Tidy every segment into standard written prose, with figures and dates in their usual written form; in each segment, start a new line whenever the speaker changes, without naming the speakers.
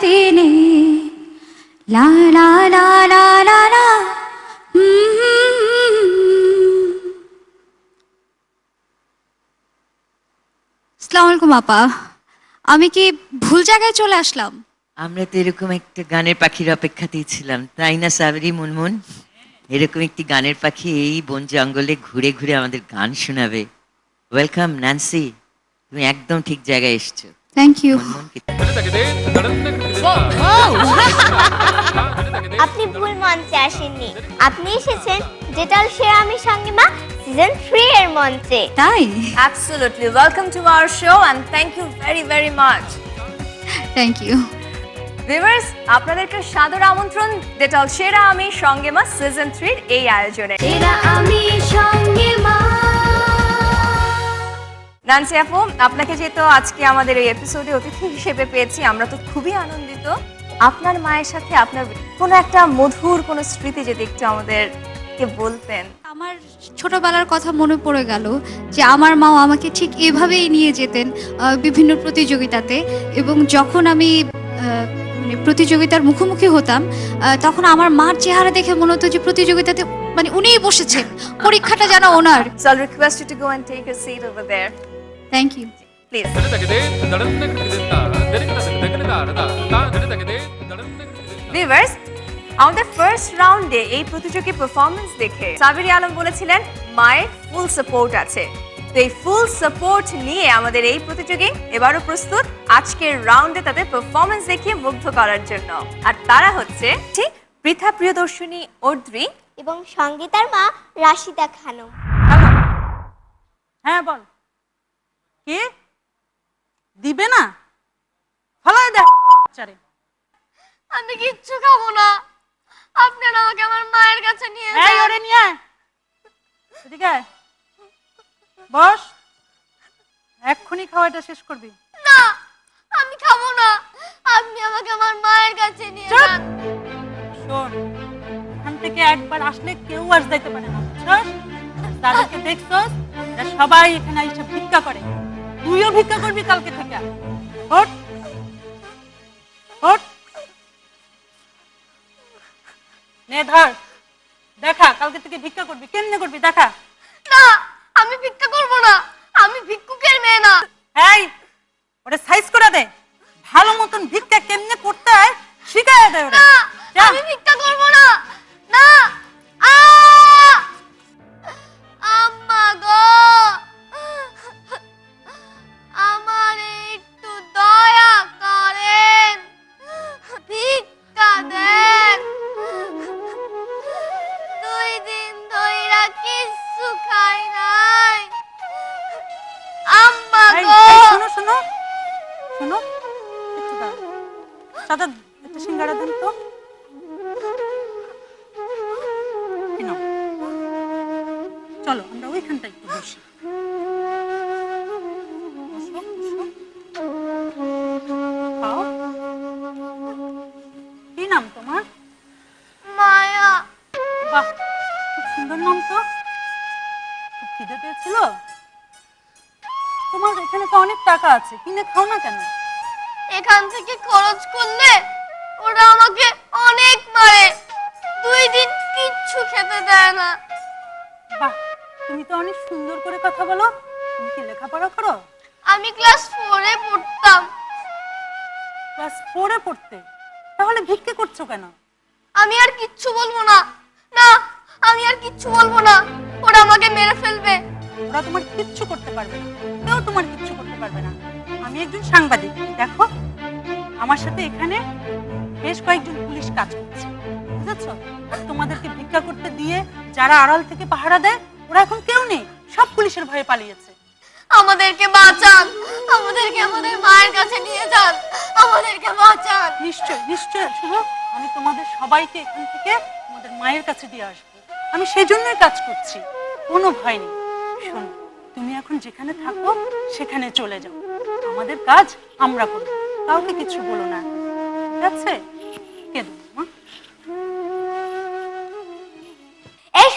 দিনে লা লা লা লা লা লা আসসালামু আলাইকুম আপা, আমি কি ভুল জায়গায় চলে আসলাম?
আমরা তো এরকম একটা গানের পাখির অপেক্ষাতেই ছিলাম, তাই না সাবরি মুনমুন? এরকম একটি গানের পাখি এই বন জঙ্গলে ঘুরে ঘুরে আমাদের গান শোনাবে। ওয়েলকাম ন্যান্সি, তুমি একদম ঠিক জায়গায় এসছো।
Thank you.
মুনমুন
আপনি ভুল মঞ্চে আসেননি, আপনি এসেছেন ডেটল সেরা আমি সঙ্গীমা সিজন 3 এর মঞ্চে।
তাই?
Absolutely. Welcome to our show and thank you very, very much.
Thank you.
Viewers, আপনাদেরকে সাদর আমন্ত্রণ ডেটল সেরা আমি সঙ্গীমা সিজন 3 এই আয়োজনে।
সেরা আমি সঙ্গীমা।
নান্সি আপু, আপনাকে যেহেতু আজকে আমাদের এই এপিসোডে অতিথি হিসেবে পেয়েছি, আমরা তো খুবই আনন্দিত। আপনার মায়ের সাথে আপনার কোনো একটা মধুর কোনো স্মৃতি যদি একটু আমাদেরকে বলতেন।
আমার ছোটবেলার কথা মনে পড়ে গেল যে আমার মাও আমাকে ঠিক এভাবেই নিয়ে যেতেন বিভিন্ন প্রতিযোগিতাতে, এবং যখন আমি মানে প্রতিযোগিতার মুখোমুখি হতাম তখন আমার মার চেহারা দেখে মনে হতো যে প্রতিযোগিতাতে মানে উনিই বসেছেন, পরীক্ষাটা যেন ওনার।
So I'll request you to go and take a seat over there.
Thank you.
Please. Viewers, আমাদের ফার্স্ট রাউন্ডে এই প্রতিযোগী পারফরম্যান্স দেখে সাবিরি আলম বলেছিলেন মায়ের ফুল সাপোর্ট আছে। তো এই ফুল সাপোর্ট নিয়ে আমাদের এই প্রতিযোগী এবারও প্রস্তুত আজকের রাউন্ডে তাদের পারফরম্যান্স দেখিয়ে মুগ্ধ করার জন্য। আর তারা হচ্ছে পৃথা প্রিয়দর্শিনী অর্দ্রি
এবং সঙ্গীতার মা রাশিদা খানম।
হ্যাঁ বল, কি দিবে না? ফলাই দে চারে।
আমি কিচ্ছু খাবো না, আপনারা আমাকে আমার মায়ের কাছে নিয়ে
এই ওরে নিয়ে আয়, এদিকে আয়। বস, এক্ষুনি খাওয়াটা শেষ করবি।
না, আমি খাবো না, আপনি আমাকে আমার মায়ের কাছে নিয়ে যান।
শোন, এখান থেকে একবার আসলে কেউ আর যাইতে পারে না, বুঝছস? তাদেরকে দেখছস, এরা সবাই এখানে এসে ভিক্ষা করে। তুইও ভিক্ষা করবি কালকে থেকে। ওঠ ওঠ, নে ধর, দেখা কালকে থেকে ভিক্ষা করবি। কেমনে করবি দেখা।
না, আমি ভিক্ষা করবো না, আমি ভিক্ষুকের মেয়ে না।
এই ওটা সাইজ করে দে, ভালো মতন ভিক্ষা কেমনে করতে হয় শিখায় দে ওটা।
আমি ভিক্ষা করবো না। না, আম্মা গো, আমার একটু দয়া করেন, ভিক্ষা দেন। 2 দিন ধইরা কিচ্ছু খাই নাই। আম্মা গো,
শোনো শোনো শোনো, একটু দাও, সাদা একটা সিঙ্গাড়া দেন তো। চলো আমরা ওইখানটা একটু বসি। বসো, বসো। খাও। কি নাম তোমার?
মায়া।
বাহ, খুব সুন্দর নাম তো। খুব খিদে পেয়েছিল? তোমার এখানে তো অনেক টাকা আছে, কিনে খাও না কেন?
এখান থেকে খরচ করলে ওরা আমাকে অনেক মারে, 2 দিন কিচ্ছু খেতে দেয় না।
বাহ, তুমি তো অনেক সুন্দর করে কথা বলো। তুমি কি লেখাপড়া করো?
আমি ক্লাস 4 এ পড়তাম।
ক্লাস 4 এ পড়তে? তাহলে ভিক্ষে করছো কেন?
আমি আর কিচ্ছু বলবো না। না, আমি আর কিচ্ছু বলবো না, ওরা আমাকে মেরে ফেলবে।
ওরা তোমার কিচ্ছু করতে পারবে না, কেউ তোমার কিচ্ছু করতে পারবে না। আমি একজন সাংবাদিক, দেখো আমার সাথে এখানে বেশ কয়েকজন পুলিশ কাজ করছে, বুঝেছো? আর তোমাদেরকে ভিক্ষা করতে দিয়ে যারা আড়াল থেকে পাহারা দেয় ওরা এখন কেউ নেই, সব পুলিশের ভয়ে পালিয়েছে।
আমাদেরকে বাঁচান, আমাদেরকে আমাদের মায়ের কাছে নিয়ে যান, আমাদেরকে বাঁচান।
নিশ্চয় নিশ্চয়, শুনো, আমি তোমাদের সবাইকে এখান থেকে তোমাদের মায়ের কাছে দিয়ে আসবো। আমি সেই জন্যই কাজ করছি, কোনো ভয় নেই। শোনো, তুমি এখন যেখানে থাকো সেখানে চলে যাও, আমাদের কাজ আমরা করবো, কাউকে কিছু বলো না, ঠিক আছে? কেন মা?
এই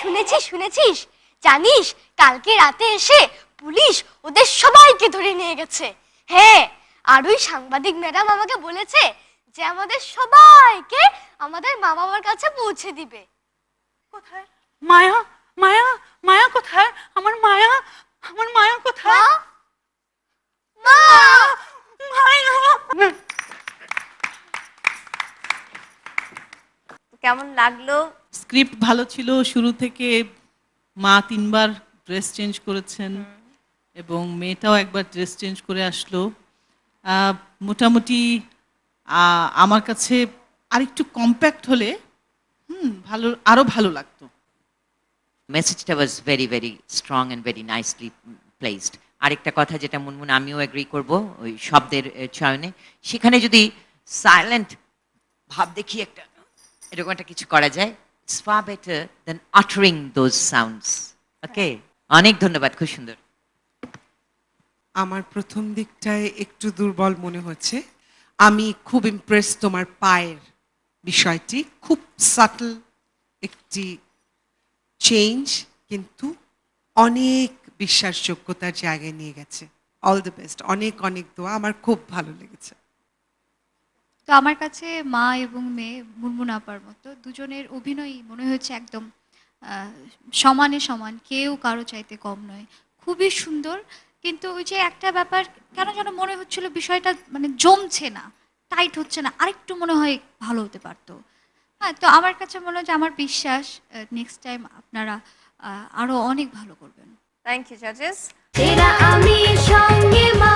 শুনেছিস, জানিস কালকে রাতে এসে পুলিশ ওদের সবাইকে ধরে নিয়ে গেছে। হ্যাঁ, আর ওই সাংবাদিক ম্যাডাম আমাকে বলেছে যে আমাদের সবাইকে আমাদের মা বাবার কাছে পৌঁছে দিবে।
কোথায় মায়া? মায়া মায়া কোথায়? আমার মায়া, আমার মায়া কোথায়?
মা
মায়া।
কেমন লাগলো?
স্ক্রিপ্ট ভালো ছিল, শুরু থেকে মা 3বার ড্রেস চেঞ্জ করেছেন এবং মেয়েটাও একবার ড্রেস চেঞ্জ করে আসলো। মোটামুটি আমার কাছে আরেকটু কম্প্যাক্ট হলে ভালো, আরো ভালো লাগতো।
মেসেজটা was very very strong and very nicely placed. আরেকটা কথা যেটা মুনমুন আমিও এগ্রি করব ওই শব্দের চয়নে, সেখানে যদি সাইলেন্ট ভাব দেখিয়ে একটা এরকম একটা কিছু করা যায়, it's far better than uttering those sounds. Okay, অনেক ধন্যবাদ, খুব সুন্দর।
আমার প্রথম দিকটায় একটু দুর্বল মনে হচ্ছে। আমি খুব ইমপ্রেস তোমার পায়ের বিষয়টি, খুব সাটল একটি চেঞ্জ, কিন্তু অনেক বিশ্বাসযোগ্যতার জায়গায় নিয়ে গেছে। অল দ্য বেস্ট, অনেক অনেক দোয়া, আমার খুব ভালো লেগেছে।
তো আমার কাছে মা এবং মেয়ে মুনমুন আপার মতো দুজনের অভিনয় মনে হয়েছে একদম সমানে সমান, কেউ কারো চাইতে কম নয়, খুবই সুন্দর। কিন্তু ওই যে একটা ব্যাপার কেন যেন মনে হচ্ছিল বিষয়টা মানে জমছে না, টাইট হচ্ছে না, আরেকটু মনে হয় ভালো হতে পারতো। হ্যাঁ, তো আমার কাছে মনে হয় যে আমার বিশ্বাস নেক্সট টাইম আপনারা আরো অনেক ভালো করবেন।
থ্যাংক ইউ জাজেস।
তেরা আমি সঙ্গে মা।